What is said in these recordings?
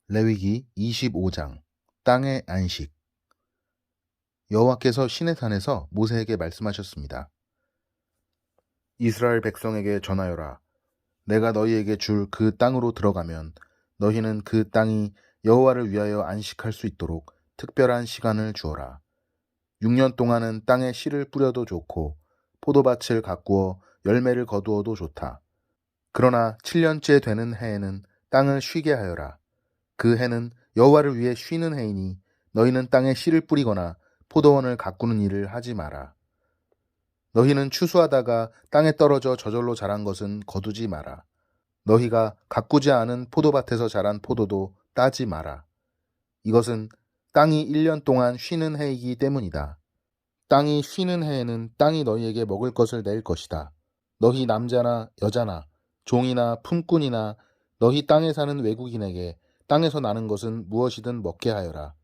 레위기 25장 땅의 안식. 여호와께서 시내산에서 모세에게 말씀하셨습니다. 이스라엘 백성에게 전하여라. 내가 너희에게 줄 그 땅으로 들어가면 너희는 그 땅이 여호와를 위하여 안식할 수 있도록 특별한 시간을 주어라. 6년 동안은 땅에 씨를 뿌려도 좋고 포도밭을 가꾸어 열매를 거두어도 좋다. 그러나 7년째 되는 해에는 땅을 쉬게 하여라. 그 해는 여호와를 위해 쉬는 해이니 너희는 땅에 씨를 뿌리거나 포도원을 가꾸는 일을 하지 마라. 너희는 추수하다가 땅에 떨어져 저절로 자란 것은 거두지 마라. 너희가 가꾸지 않은 포도밭에서 자란 포도도 따지 마라. 이것은 땅이 1년 동안 쉬는 해이기 때문이다. 땅이 쉬는 해에는 땅이 너희에게 먹을 것을 낼 것이다. 너희 남자나 여자나 종이나 품꾼이나 너희 땅에 사는 외국인에게 땅에서 나는 것은 무엇이든 먹게 하여라.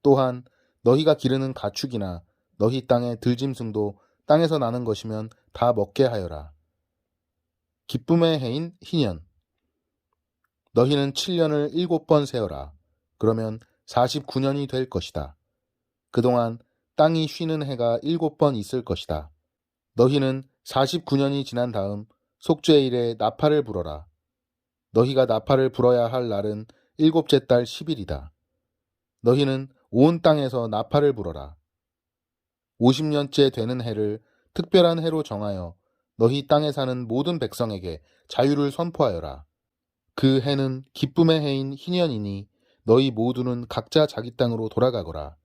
또한 너희가 기르는 가축이나 너희 땅의 들짐승도 땅에서 나는 것이면 다 먹게 하여라. 기쁨의 해인 희년. 너희는 7년을 7번 세어라. 그러면 49년이 될 것이다. 그동안 땅이 쉬는 해가 7번 있을 것이다. 너희는 49년이 지난 다음 속죄일에 나팔을 불어라. 너희가 나팔을 불어야 할 날은 7째 달 10일이다. 너희는 온 땅에서 나팔을 불어라. 50년째 되는 해를 특별한 해로 정하여 너희 땅에 사는 모든 백성에게 자유를 선포하여라. 그 해는 기쁨의 해인 희년이니 너희 모두는 각자 자기 땅으로 돌아가거라.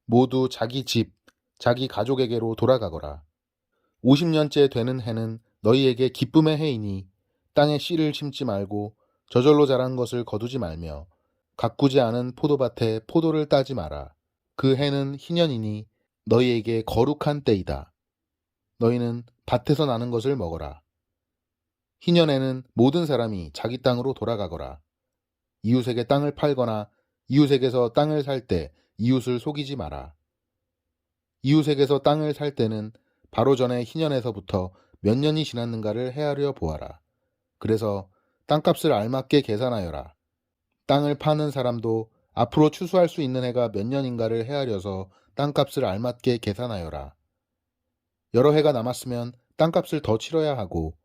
모두 자기 집, 자기 가족에게로 돌아가거라. 50년째 되는 해는 너희에게 기쁨의 해이니 땅에 씨를 심지 말고 저절로 자란 것을 거두지 말며 가꾸지 않은 포도밭에 포도를 따지 마라. 그 해는 희년이니 너희에게 거룩한 때이다. 너희는 밭에서 나는 것을 먹어라. 희년에는 모든 사람이 자기 땅으로 돌아가거라. 이웃에게 땅을 팔거나 이웃에게서 땅을 살 때 이웃을 속이지 마라. 이웃에게서 땅을 살 때는 바로 전에 희년에서부터 몇 년이 지났는가를 헤아려 보아라. 그래서 땅값을 알맞게 계산하여라. 땅을 파는 사람도 앞으로 추수할 수 있는 해가 몇 년인가를 헤아려서 땅값을 알맞게 계산하여라. 여러 해가 남았으면 땅값을 더 치러야 하고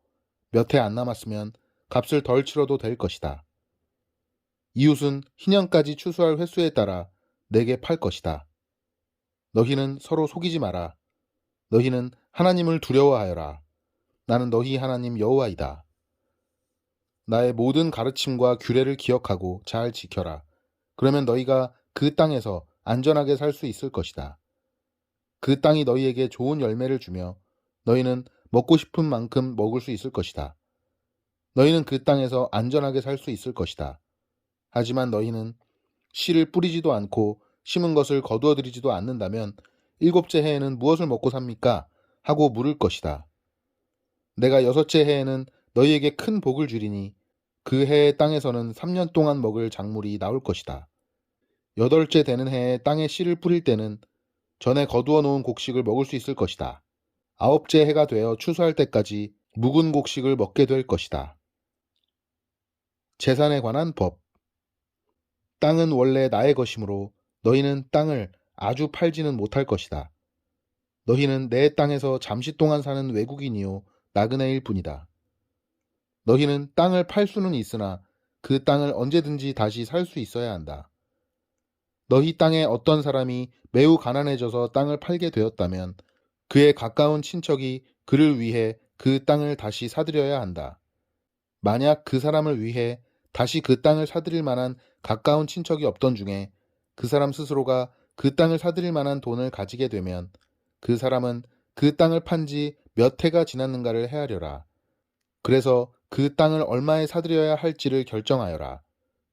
몇 해 안 남았으면 값을 덜 치러도 될 것이다. 이웃은 희년까지 추수할 횟수에 따라 내게 팔 것이다. 너희는 서로 속이지 마라. 너희는 하나님을 두려워하여라. 나는 너희 하나님 여호와이다. 나의 모든 가르침과 규례를 기억하고 잘 지켜라. 그러면 너희가 그 땅에서 안전하게 살 수 있을 것이다. 그 땅이 너희에게 좋은 열매를 주며 너희는 먹고 싶은 만큼 먹을 수 있을 것이다. 너희는 그 땅에서 안전하게 살 수 있을 것이다. 하지만 너희는 씨를 뿌리지도 않고 심은 것을 거두어들이지도 않는다면 7째 해에는 무엇을 먹고 삽니까? 하고 물을 것이다. 내가 6째 해에는 너희에게 큰 복을 주리니 그 해의 땅에서는 3년 동안 먹을 작물이 나올 것이다. 8째 되는 해에 땅에 씨를 뿌릴 때는 전에 거두어 놓은 곡식을 먹을 수 있을 것이다. 9째 해가 되어 추수할 때까지 묵은 곡식을 먹게 될 것이다. 재산에 관한 법. 땅은 원래 나의 것이므로 너희는 땅을 아주 팔지는 못할 것이다. 너희는 내 땅에서 잠시 동안 사는 외국인이요 나그네일 뿐이다. 너희는 땅을 팔 수는 있으나 그 땅을 언제든지 다시 살 수 있어야 한다. 너희 땅에 어떤 사람이 매우 가난해져서 땅을 팔게 되었다면 그의 가까운 친척이 그를 위해 그 땅을 다시 사들여야 한다. 만약 그 사람을 위해 다시 그 땅을 사들일 만한 가까운 친척이 없던 중에 그 사람 스스로가 그 땅을 사들일 만한 돈을 가지게 되면 그 사람은 그 땅을 판 지 몇 해가 지났는가를 헤아려라. 그래서 그 땅을 얼마에 사들여야 할지를 결정하여라.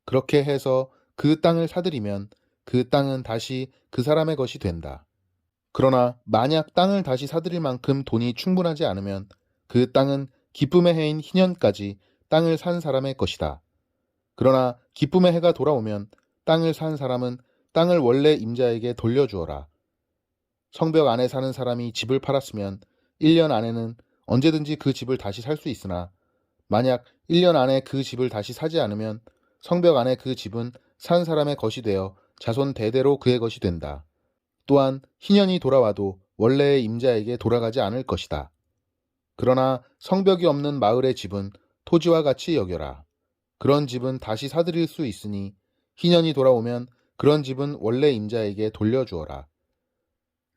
그렇게 해서 그 땅을 사들이면 그 땅은 다시 그 사람의 것이 된다. 그러나 만약 땅을 다시 사들일 만큼 돈이 충분하지 않으면 그 땅은 기쁨의 해인 희년까지 땅을 산 사람의 것이다. 그러나 기쁨의 해가 돌아오면 땅을 산 사람은 땅을 원래 임자에게 돌려주어라. 성벽 안에 사는 사람이 집을 팔았으면 1년 안에는 언제든지 그 집을 다시 살 수 있으나 만약 1년 안에 그 집을 다시 사지 않으면 성벽 안에 그 집은 산 사람의 것이 되어 자손 대대로 그의 것이 된다. 또한 희년이 돌아와도 원래의 임자에게 돌아가지 않을 것이다. 그러나 성벽이 없는 마을의 집은 토지와 같이 여겨라. 그런 집은 다시 사들일 수 있으니 희년이 돌아오면 그런 집은 원래 임자에게 돌려주어라.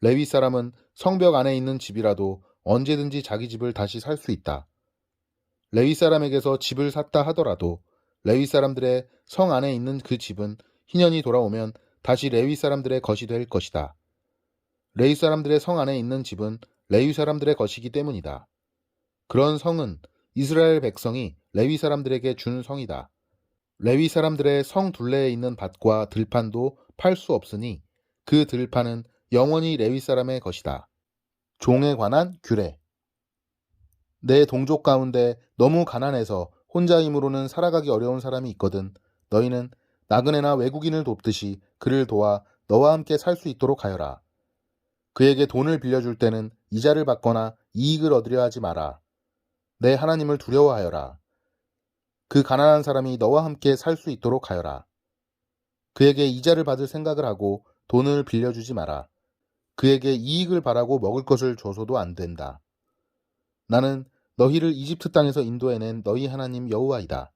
레위 사람은 성벽 안에 있는 집이라도 언제든지 자기 집을 다시 살 수 있다. 레위 사람에게서 집을 샀다 하더라도 레위 사람들의 성 안에 있는 그 집은 희년이 돌아오면 다시 레위 사람들의 것이 될 것이다. 레위 사람들의 성 안에 있는 집은 레위 사람들의 것이기 때문이다. 그런 성은 이스라엘 백성이 레위 사람들에게 준 성이다. 레위 사람들의 성 둘레에 있는 밭과 들판도 팔 수 없으니 그 들판은 영원히 레위 사람의 것이다. 종에 관한 규례. 내 동족 가운데 너무 가난해서 혼자 힘으로는 살아가기 어려운 사람이 있거든 너희는 나그네나 외국인을 돕듯이 그를 도와 너와 함께 살 수 있도록 하여라. 그에게 돈을 빌려줄 때는 이자를 받거나 이익을 얻으려 하지 마라. 내 하나님을 두려워하여라. 그 가난한 사람이 너와 함께 살 수 있도록 하여라. 그에게 이자를 받을 생각을 하고 돈을 빌려주지 마라. 그에게 이익을 바라고 먹을 것을 줘서도 안 된다. 나는 너희를 이집트 땅에서 인도해낸 너희 하나님 여호와이다.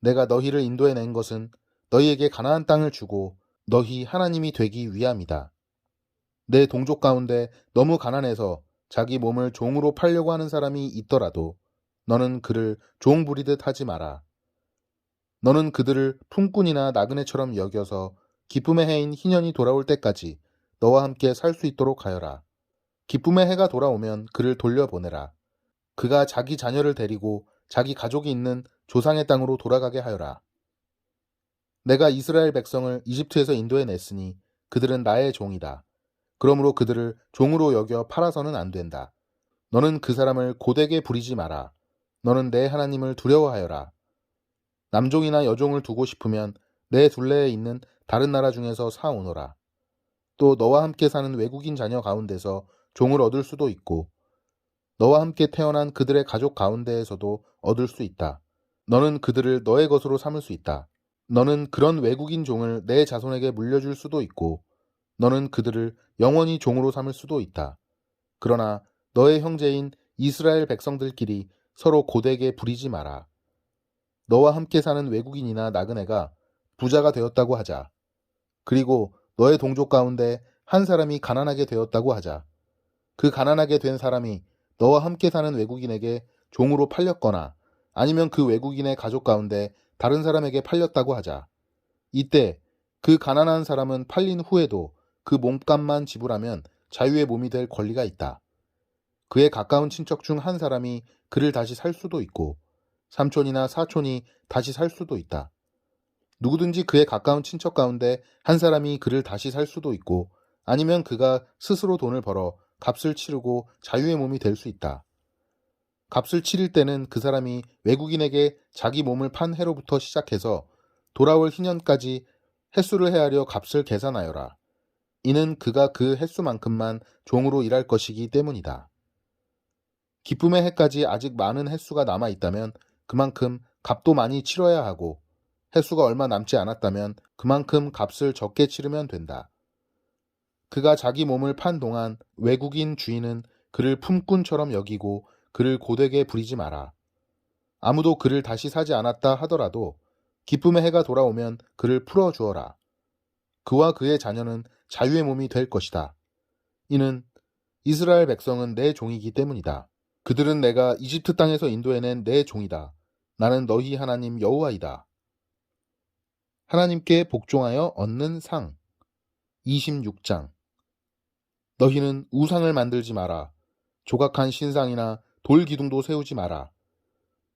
내가 너희를 인도해낸 것은 너희에게 가나안 땅을 주고 너희 하나님이 되기 위함이다. 내 동족 가운데 너무 가난해서 자기 몸을 종으로 팔려고 하는 사람이 있더라도 너는 그를 종 부리듯 하지 마라. 너는 그들을 품꾼이나 나그네처럼 여겨서 기쁨의 해인 희년이 돌아올 때까지 너와 함께 살 수 있도록 하여라. 기쁨의 해가 돌아오면 그를 돌려보내라. 그가 자기 자녀를 데리고 자기 가족이 있는 조상의 땅으로 돌아가게 하여라. 내가 이스라엘 백성을 이집트에서 인도해냈으니 그들은 나의 종이다. 그러므로 그들을 종으로 여겨 팔아서는 안 된다. 너는 그 사람을 고되게 부리지 마라. 너는 내 하나님을 두려워하여라. 남종이나 여종을 두고 싶으면 내 둘레에 있는 다른 나라 중에서 사오너라. 또 너와 함께 사는 외국인 자녀 가운데서 종을 얻을 수도 있고 너와 함께 태어난 그들의 가족 가운데에서도 얻을 수 있다. 너는 그들을 너의 것으로 삼을 수 있다. 너는 그런 외국인 종을 내 자손에게 물려줄 수도 있고 너는 그들을 영원히 종으로 삼을 수도 있다. 그러나 너의 형제인 이스라엘 백성들끼리 서로 고되게 부리지 마라. 너와 함께 사는 외국인이나 나그네가 부자가 되었다고 하자. 그리고 너의 동족 가운데 한 사람이 가난하게 되었다고 하자. 그 가난하게 된 사람이 너와 함께 사는 외국인에게 종으로 팔렸거나 아니면 그 외국인의 가족 가운데 다른 사람에게 팔렸다고 하자. 이때 그 가난한 사람은 팔린 후에도 그 몸값만 지불하면 자유의 몸이 될 권리가 있다. 그의 가까운 친척 중 한 사람이 그를 다시 살 수도 있고 삼촌이나 사촌이 다시 살 수도 있다. 누구든지 그의 가까운 친척 가운데 한 사람이 그를 다시 살 수도 있고 아니면 그가 스스로 돈을 벌어 값을 치르고 자유의 몸이 될 수 있다. 값을 치를 때는 그 사람이 외국인에게 자기 몸을 판 해로부터 시작해서 돌아올 희년까지 횟수를 헤아려 값을 계산하여라. 이는 그가 그 횟수만큼만 종으로 일할 것이기 때문이다. 기쁨의 해까지 아직 많은 횟수가 남아 있다면 그만큼 값도 많이 치러야 하고 횟수가 얼마 남지 않았다면 그만큼 값을 적게 치르면 된다. 그가 자기 몸을 판 동안 외국인 주인은 그를 품꾼처럼 여기고 그를 고되게 부리지 마라. 아무도 그를 다시 사지 않았다 하더라도 기쁨의 해가 돌아오면 그를 풀어주어라. 그와 그의 자녀는 자유의 몸이 될 것이다. 이는 이스라엘 백성은 내 종이기 때문이다. 그들은 내가 이집트 땅에서 인도해낸 내 종이다. 나는 너희 하나님 여호와이다. 하나님께 복종하여 얻는 상 26장. 너희는 우상을 만들지 마라. 조각한 신상이나 돌 기둥도 세우지 마라.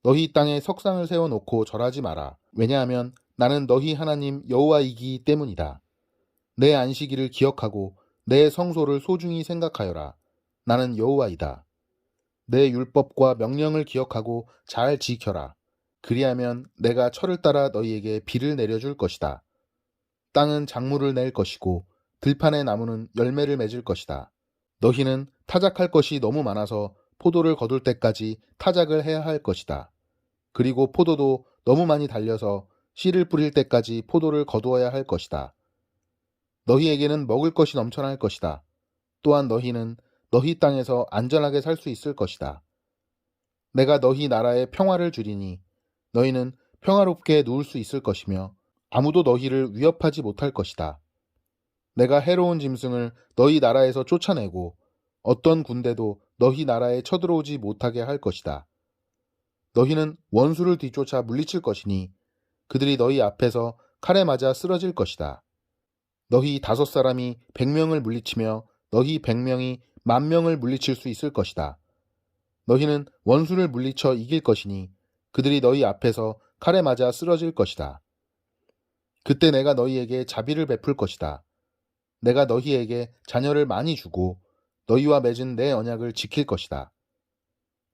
너희 땅에 석상을 세워놓고 절하지 마라. 왜냐하면 나는 너희 하나님 여호와이기 때문이다. 내 안식일을 기억하고 내 성소를 소중히 생각하여라. 나는 여호와이다. 내 율법과 명령을 기억하고 잘 지켜라. 그리하면 내가 철을 따라 너희에게 비를 내려줄 것이다. 땅은 작물을 낼 것이고 들판의 나무는 열매를 맺을 것이다. 너희는 타작할 것이 너무 많아서 포도를 거둘 때까지 타작을 해야 할 것이다. 그리고 포도도 너무 많이 달려서 씨를 뿌릴 때까지 포도를 거두어야 할 것이다. 너희에게는 먹을 것이 넘쳐날 것이다. 또한 너희는 너희 땅에서 안전하게 살 수 있을 것이다. 내가 너희 나라에 평화를 주리니 너희는 평화롭게 누울 수 있을 것이며 아무도 너희를 위협하지 못할 것이다. 내가 해로운 짐승을 너희 나라에서 쫓아내고 어떤 군대도 너희 나라에 쳐들어오지 못하게 할 것이다. 너희는 원수를 뒤쫓아 물리칠 것이니 그들이 너희 앞에서 칼에 맞아 쓰러질 것이다. 너희 5사람이 100명을 물리치며 너희 100명이 10,000명을 물리칠 수 있을 것이다. 너희는 원수를 물리쳐 이길 것이니 그들이 너희 앞에서 칼에 맞아 쓰러질 것이다. 그때 내가 너희에게 자비를 베풀 것이다. 내가 너희에게 자녀를 많이 주고 너희와 맺은 내 언약을 지킬 것이다.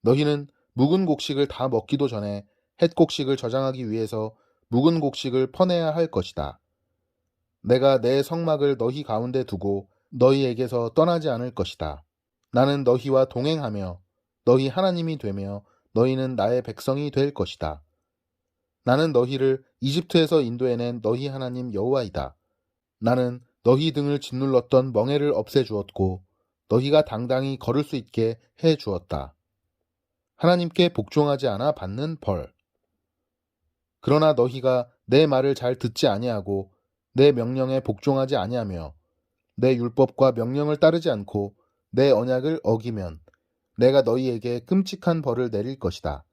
너희는 묵은 곡식을 다 먹기도 전에 햇 곡식을 저장하기 위해서 묵은 곡식을 퍼내야 할 것이다. 내가 내 성막을 너희 가운데 두고 너희에게서 떠나지 않을 것이다. 나는 너희와 동행하며 너희 하나님이 되며 너희는 나의 백성이 될 것이다. 나는 너희를 이집트에서 인도해낸 너희 하나님 여호와이다. 나는 너희 등을 짓눌렀던 멍에를 없애주었고 너희가 당당히 걸을 수 있게 해주었다. 하나님께 복종하지 않아 받는 벌. 그러나 너희가 내 말을 잘 듣지 아니하고 내 명령에 복종하지 아니하며 내 율법과 명령을 따르지 않고 내 언약을 어기면 내가 너희에게 끔찍한 벌을 내릴 것이다.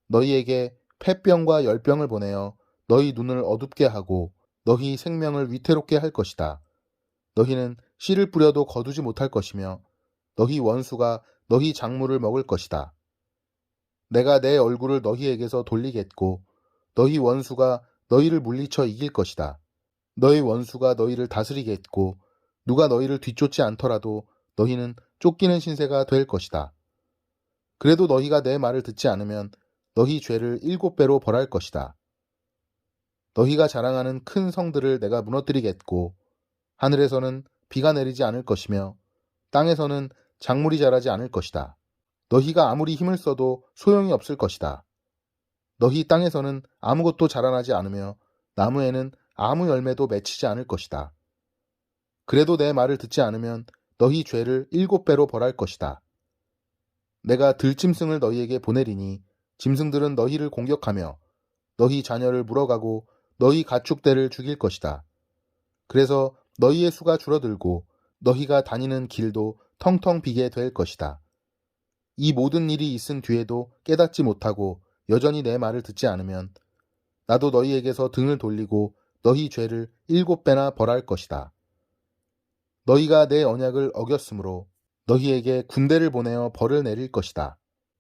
너희에게 폐병과 열병을 보내어 너희 눈을 어둡게 하고 너희 생명을 위태롭게 할 것이다. 너희는 씨를 뿌려도 거두지 못할 것이며 너희 원수가 너희 작물을 먹을 것이다. 내가 내 얼굴을 너희에게서 돌리겠고 너희 원수가 너희를 물리쳐 이길 것이다. 너희 원수가 너희를 다스리겠고 누가 너희를 뒤쫓지 않더라도 너희는 쫓기는 신세가 될 것이다. 그래도 너희가 내 말을 듣지 않으면 너희 죄를 7배로 벌할 것이다. 너희가 자랑하는 큰 성들을 내가 무너뜨리겠고 하늘에서는 비가 내리지 않을 것이며 땅에서는 작물이 자라지 않을 것이다. 너희가 아무리 힘을 써도 소용이 없을 것이다. 너희 땅에서는 아무것도 자라나지 않으며 나무에는 아무 열매도 맺히지 않을 것이다. 그래도 내 말을 듣지 않으면 너희 죄를 7배로 벌할 것이다. 내가 들짐승을 너희에게 보내리니 짐승들은 너희를 공격하며 너희 자녀를 물어가고 너희 가축대를 죽일 것이다. 그래서 너희의 수가 줄어들고 너희가 다니는 길도 텅텅 비게 될 것이다. 이 모든 일이 있은 뒤에도 깨닫지 못하고 여전히 내 말을 듣지 않으면 나도 너희에게서 등을 돌리고 너희 죄를 7배나 벌할 것이다. 너희가 내 언약을 어겼으므로 너희에게 군대를 보내어 벌을 내릴 것이다.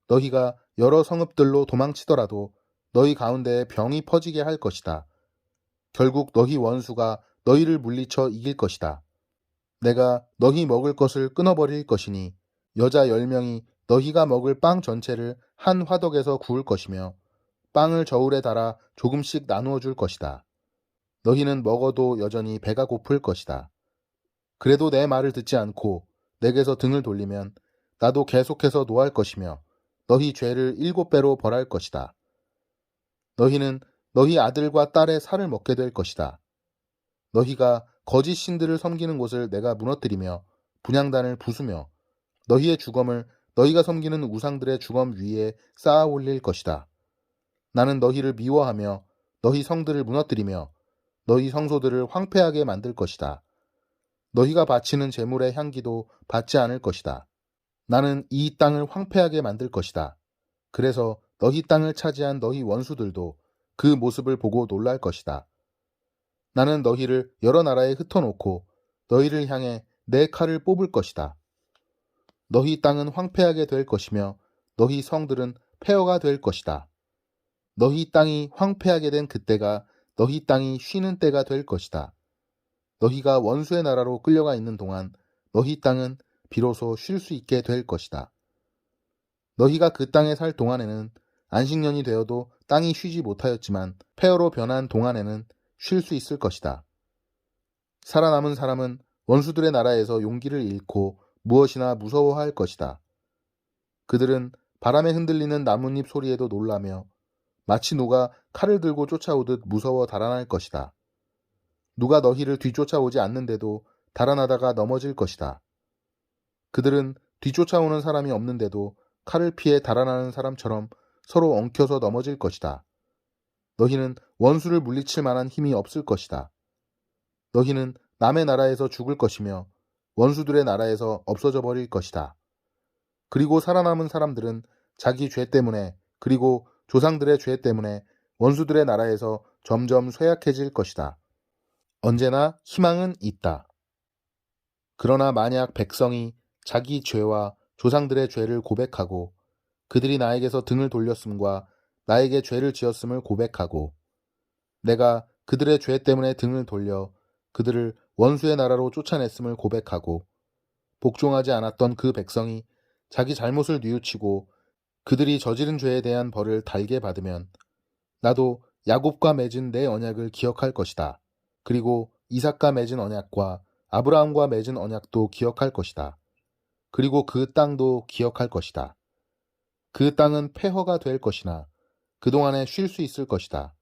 너희가 여러 성읍들로 도망치더라도 너희 가운데에 병이 퍼지게 할 것이다. 결국 너희 원수가 너희를 물리쳐 이길 것이다. 내가 너희 먹을 것을 끊어버릴 것이니 여자 10명이 너희가 먹을 빵 전체를 한 화덕에서 구울 것이며 빵을 저울에 달아 조금씩 나누어 줄 것이다. 너희는 먹어도 여전히 배가 고플 것이다. 그래도 내 말을 듣지 않고 내게서 등을 돌리면 나도 계속해서 노할 것이며 너희 죄를 7배로 벌할 것이다. 너희는 너희 아들과 딸의 살을 먹게 될 것이다. 너희가 거짓 신들을 섬기는 곳을 내가 무너뜨리며 분향단을 부수며 너희의 주검을 너희가 섬기는 우상들의 주검 위에 쌓아 올릴 것이다. 나는 너희를 미워하며 너희 성들을 무너뜨리며 너희 성소들을 황폐하게 만들 것이다. 너희가 바치는 제물의 향기도 받지 않을 것이다. 나는 이 땅을 황폐하게 만들 것이다. 그래서 너희 땅을 차지한 너희 원수들도 그 모습을 보고 놀랄 것이다. 나는 너희를 여러 나라에 흩어놓고 너희를 향해 내 칼을 뽑을 것이다. 너희 땅은 황폐하게 될 것이며 너희 성들은 폐허가 될 것이다. 너희 땅이 황폐하게 된 그때가 너희 땅이 쉬는 때가 될 것이다. 너희가 원수의 나라로 끌려가 있는 동안 너희 땅은 비로소 쉴 수 있게 될 것이다. 너희가 그 땅에 살 동안에는 안식년이 되어도 땅이 쉬지 못하였지만 폐허로 변한 동안에는 쉴 수 있을 것이다. 살아남은 사람은 원수들의 나라에서 용기를 잃고 무엇이나 무서워할 것이다. 그들은 바람에 흔들리는 나뭇잎 소리에도 놀라며 마치 누가 칼을 들고 쫓아오듯 무서워 달아날 것이다. 누가 너희를 뒤쫓아오지 않는데도 달아나다가 넘어질 것이다. 그들은 뒤쫓아오는 사람이 없는데도 칼을 피해 달아나는 사람처럼 서로 엉켜서 넘어질 것이다. 너희는 원수를 물리칠 만한 힘이 없을 것이다. 너희는 남의 나라에서 죽을 것이며 원수들의 나라에서 없어져 버릴 것이다. 그리고 살아남은 사람들은 자기 죄 때문에 그리고 조상들의 죄 때문에 원수들의 나라에서 점점 쇠약해질 것이다. 언제나 희망은 있다. 그러나 만약 백성이 자기 죄와 조상들의 죄를 고백하고 그들이 나에게서 등을 돌렸음과 나에게 죄를 지었음을 고백하고 내가 그들의 죄 때문에 등을 돌려 그들을 원수의 나라로 쫓아냈음을 고백하고 복종하지 않았던 그 백성이 자기 잘못을 뉘우치고 그들이 저지른 죄에 대한 벌을 달게 받으면 나도 야곱과 맺은 내 언약을 기억할 것이다. 그리고 이삭과 맺은 언약과 아브라함과 맺은 언약도 기억할 것이다. 그리고 그 땅도 기억할 것이다. 그 땅은 폐허가 될 것이나 그동안에 쉴 수 있을 것이다.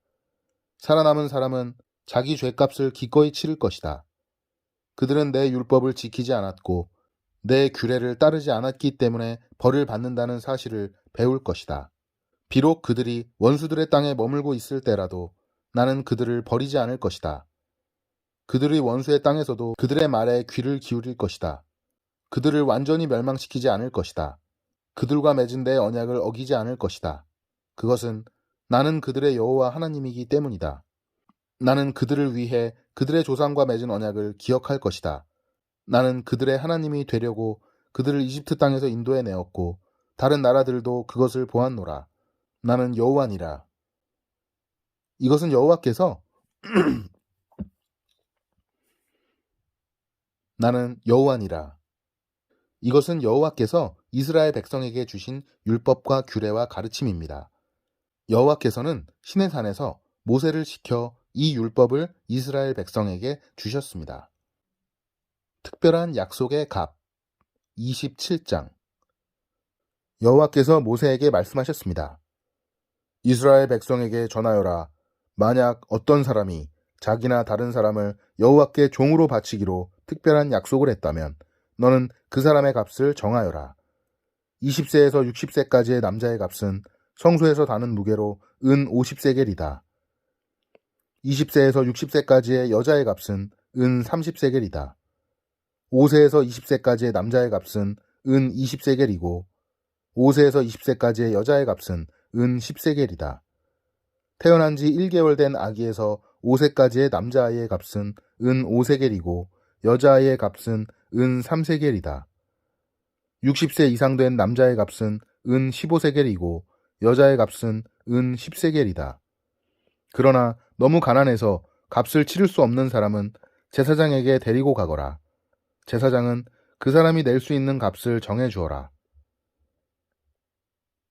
살아남은 사람은 자기 죄값을 기꺼이 치를 것이다. 그들은 내 율법을 지키지 않았고 내 규례를 따르지 않았기 때문에 벌을 받는다는 사실을 배울 것이다. 비록 그들이 원수들의 땅에 머물고 있을 때라도 나는 그들을 버리지 않을 것이다. 그들의 원수의 땅에서도 그들의 말에 귀를 기울일 것이다. 그들을 완전히 멸망시키지 않을 것이다. 그들과 맺은 내 언약을 어기지 않을 것이다. 그것은 나는 그들의 여호와 하나님이기 때문이다. 나는 그들을 위해 그들의 조상과 맺은 언약을 기억할 것이다. 나는 그들의 하나님이 되려고 그들을 이집트 땅에서 인도해 내었고 다른 나라들도 그것을 보았노라. 나는 여호와니라. 이것은 여호와께서 나는 여호와니라. 이것은 여호와께서 이스라엘 백성에게 주신 율법과 규례와 가르침입니다. 여호와께서는 시내산에서 모세를 시켜 이 율법을 이스라엘 백성에게 주셨습니다. 특별한 약속의 갑 27장 여호와께서 모세에게 말씀하셨습니다. 이스라엘 백성에게 전하여라. 만약 어떤 사람이 자기나 다른 사람을 여호와께 종으로 바치기로 특별한 약속을 했다면 너는 그 사람의 값을 정하여라. 20세에서 60세까지의 남자의 값은 성소에서 다는 무게로 은 50세겔이다. 20세에서 60세까지의 여자의 값은 은 30세겔이다. 5세에서 20세까지의 남자의 값은 은 20세겔이고 5세에서 20세까지의 여자의 값은 은 10세겔이다. 태어난 지 1개월 된 아기에서 5세까지의 남자아이의 값은 은 5세겔이고 여자아이의 값은 은 3세겔이다. 60세 이상 된 남자의 값은 은 15세겔이고 여자의 값은 은 10세겔이다. 그러나 너무 가난해서 값을 치를 수 없는 사람은 제사장에게 데리고 가거라. 제사장은 그 사람이 낼 수 있는 값을 정해 주어라.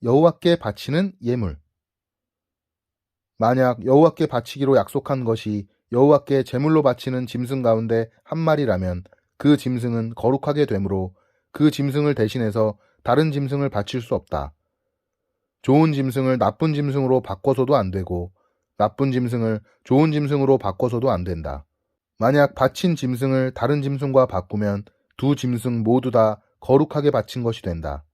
여호와께 바치는 예물. 만약 여호와께 바치기로 약속한 것이 여호와께 제물로 바치는 짐승 가운데 한 마리라면 그 짐승은 거룩하게 되므로 그 짐승을 대신해서 다른 짐승을 바칠 수 없다. 좋은 짐승을 나쁜 짐승으로 바꿔서도 안 되고 나쁜 짐승을 좋은 짐승으로 바꿔서도 안 된다. 만약 바친 짐승을 다른 짐승과 바꾸면 두 짐승 모두 다 거룩하게 바친 것이 된다.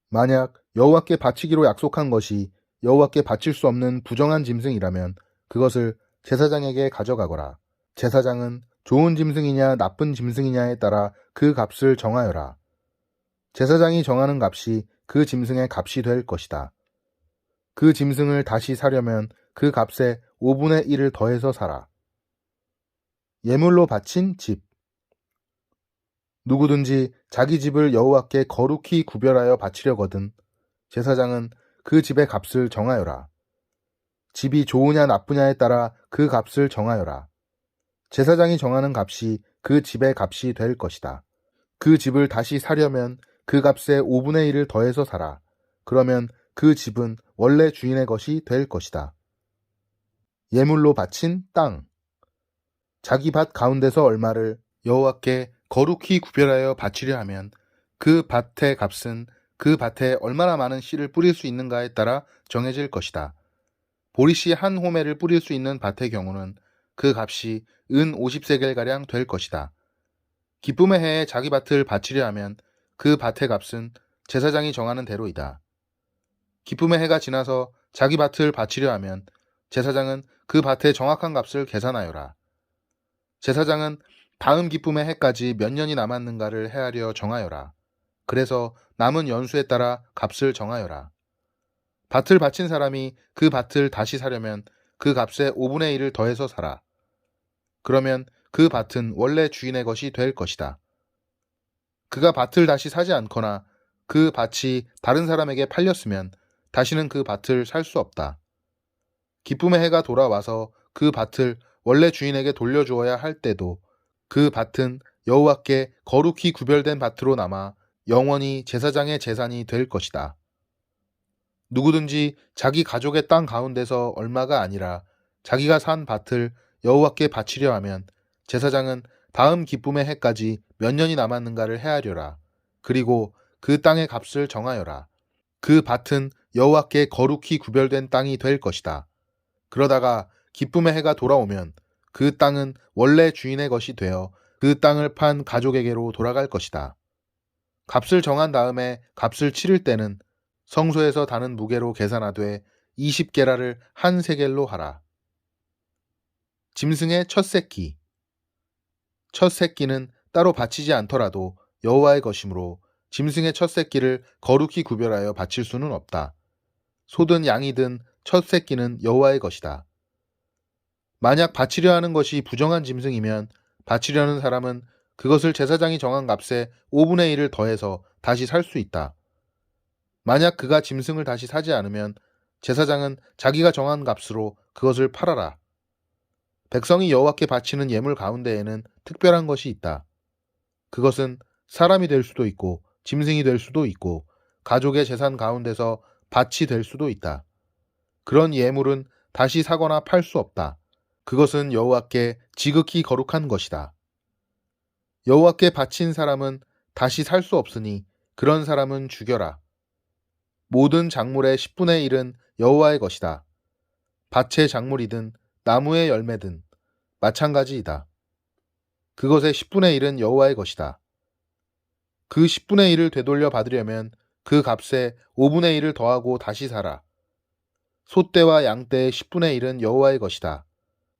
만약 여호와께 바치기로 약속한 것이 여호와께 바칠 수 없는 부정한 짐승이라면 그것을 제사장에게 가져가거라. 제사장은 좋은 짐승이냐 나쁜 짐승이냐에 따라 그 값을 정하여라. 제사장이 정하는 값이 그 짐승의 값이 될 것이다. 그 짐승을 다시 사려면 그 값에 5분의 1을 더해서 사라. 예물로 바친 집. 누구든지 자기 집을 여호와께 거룩히 구별하여 바치려거든 제사장은 그 집의 값을 정하여라. 집이 좋으냐 나쁘냐에 따라 그 값을 정하여라. 제사장이 정하는 값이 그 집의 값이 될 것이다. 그 집을 다시 사려면 그 값에 5분의 1을 더해서 사라. 그러면 그 집은 원래 주인의 것이 될 것이다. 예물로 바친 땅. 자기 밭 가운데서 얼마를 여호와께 거룩히 구별하여 바치려 하면 그 밭의 값은 그 밭에 얼마나 많은 씨를 뿌릴 수 있는가에 따라 정해질 것이다. 보리씨 한 호멜을 뿌릴 수 있는 밭의 경우는 그 값이 은 50세겔가량 될 것이다. 기쁨의 해에 자기 밭을 바치려 하면 그 밭의 값은 제사장이 정하는 대로이다. 기쁨의 해가 지나서 자기 밭을 바치려 하면 제사장은 그 밭의 정확한 값을 계산하여라. 제사장은 다음 기쁨의 해까지 몇 년이 남았는가를 헤아려 정하여라. 그래서 남은 연수에 따라 값을 정하여라. 밭을 바친 사람이 그 밭을 다시 사려면 그 값의 5분의 1을 더해서 사라. 그러면 그 밭은 원래 주인의 것이 될 것이다. 그가 밭을 다시 사지 않거나 그 밭이 다른 사람에게 팔렸으면 다시는 그 밭을 살 수 없다. 기쁨의 해가 돌아와서 그 밭을 원래 주인에게 돌려주어야 할 때도 그 밭은 여호와께 거룩히 구별된 밭으로 남아 영원히 제사장의 재산이 될 것이다. 누구든지 자기 가족의 땅 가운데서 얼마가 아니라 자기가 산 밭을 여호와께 바치려 하면 제사장은 다음 기쁨의 해까지 몇 년이 남았는가를 헤아려라. 그리고 그 땅의 값을 정하여라. 그 밭은 여호와께 거룩히 구별된 땅이 될 것이다. 그러다가 기쁨의 해가 돌아오면 그 땅은 원래 주인의 것이 되어 그 땅을 판 가족에게로 돌아갈 것이다. 값을 정한 다음에 값을 치를 때는 성소에서 다는 무게로 계산하되 20게라를 한 세겔로 하라. 짐승의 첫 새끼. 첫 새끼는 따로 바치지 않더라도 여호와의 것이므로 짐승의 첫 새끼를 거룩히 구별하여 바칠 수는 없다. 소든 양이든 첫 새끼는 여호와의 것이다. 만약 바치려 하는 것이 부정한 짐승이면 바치려는 사람은 그것을 제사장이 정한 값에 5분의 1을 더해서 다시 살 수 있다. 만약 그가 짐승을 다시 사지 않으면 제사장은 자기가 정한 값으로 그것을 팔아라. 백성이 여호와께 바치는 예물 가운데에는 특별한 것이 있다. 그것은 사람이 될 수도 있고 짐승이 될 수도 있고 가족의 재산 가운데서 밭이 될 수도 있다. 그런 예물은 다시 사거나 팔 수 없다. 그것은 여호와께 지극히 거룩한 것이다. 여호와께 바친 사람은 다시 살 수 없으니 그런 사람은 죽여라. 모든 작물의 10분의 1은 여호와의 것이다. 밭의 작물이든 나무의 열매든 마찬가지이다. 그것의 10분의 1은 여호와의 것이다. 그 10분의 1을 되돌려 받으려면 그 값에 5분의 1을 더하고 다시 사라. 소떼와 양떼의 10분의 1은 여호와의 것이다.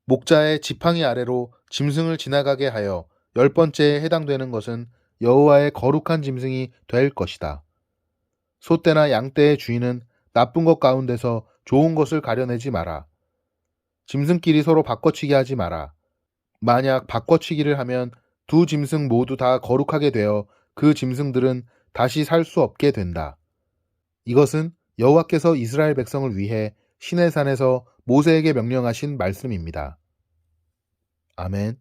목자의 지팡이 아래로 짐승을 지나가게 하여 10번째에 해당되는 것은 여호와의 거룩한 짐승이 될 것이다. 소떼나 양떼의 주인은 나쁜 것 가운데서 좋은 것을 가려내지 마라. 짐승끼리 서로 바꿔치기 하지 마라. 만약 바꿔치기를 하면 두 짐승 모두 다 거룩하게 되어 그 짐승들은 다시 살 수 없게 된다. 이것은 여호와께서 이스라엘 백성을 위해 시내산에서 모세에게 명령하신 말씀입니다. 아멘.